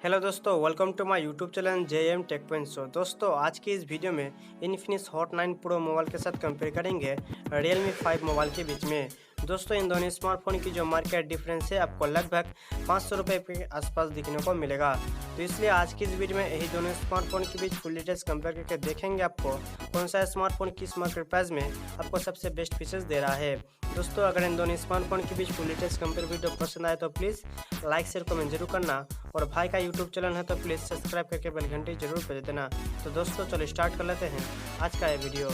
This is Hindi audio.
हेलो दोस्तों, welcome to my YouTube channel JM tech point show. दोस्तों, आज की इस वीडियो में इन्फिनिक्स हॉट 9 प्रो मोबाइल के साथ कंपेयर करेंगे Realme 5 मोबाइल के बीच में। दोस्तों, इन दोनों स्मार्टफोन की जो मार्केट डिफरेंस है आपको लगभग 500 रुपये के आसपास दिखने को मिलेगा। तो इसलिए आज की इस वीडियो में यही दोनों स्मार्टफोन के बीच फुल डिटेल्स कंपेयर करके देखेंगे आपको कौन सा स्मार्टफोन किस मार्केट प्राइस में आपको सबसे बेस्ट फीचर्स दे रहा है। दोस्तों, अगर इन दोनों स्मार्टफोन के बीच फुल डिटेल्स कंपेयर वीडियो पसंद आए तो प्लीज़ लाइक शेयर कमेंट जरूर करना, और भाई का यूट्यूब चैनल है तो प्लीज़ सब्सक्राइब करके बेल घंटी जरूर बजा देना। तो दोस्तों, चलो स्टार्ट कर लेते हैं आज का ये वीडियो।